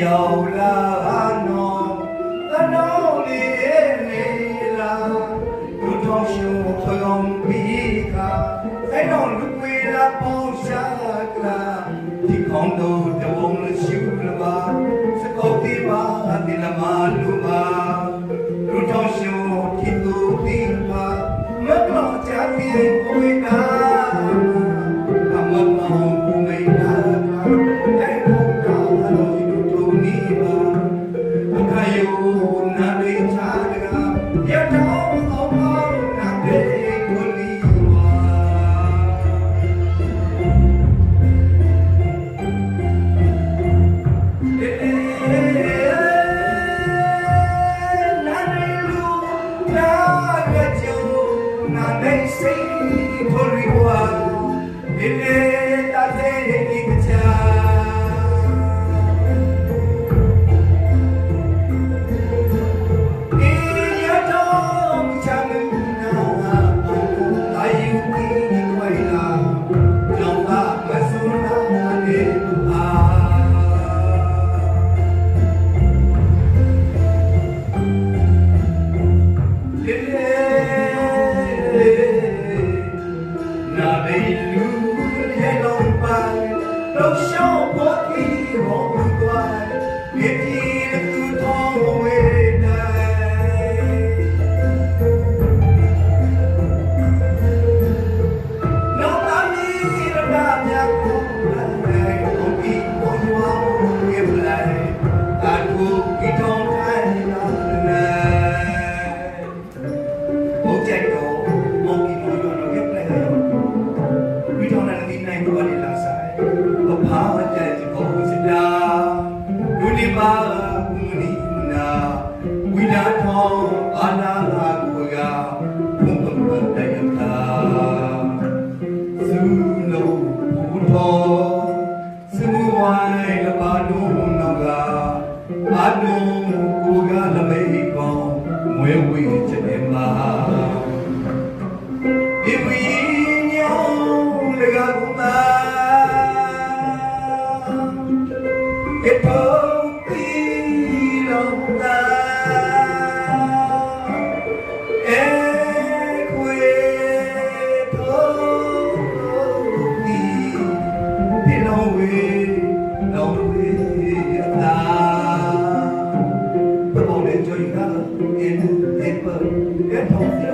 ရောက်လာနော်သနောလေးလေးလာလူတော်ရှင်ဖွယ်ကောင်းပြီးခါအဲ့တော့လူဝေးလာပေါရှာကလာဒီခေါင်းတို့တဝုံရှူလပါစကောတိပါဒီလမလူပါလူတော်ရှင်ဒီသူဒီပါမတော်ကြပြေကိုဝေးတာအမမောင်ကိုမိတ်တာအဲ့ဘုရားတော်ဒီလူတို့နေပါအခါယုနာရိချာကရတော်အောင်နာပေကိုလီပါနာနေလူနာရကြုံနာနေစိတ်ကိုရီဝါဒီလေတာတဲ့ဒီကချာEnjoy that in the paper,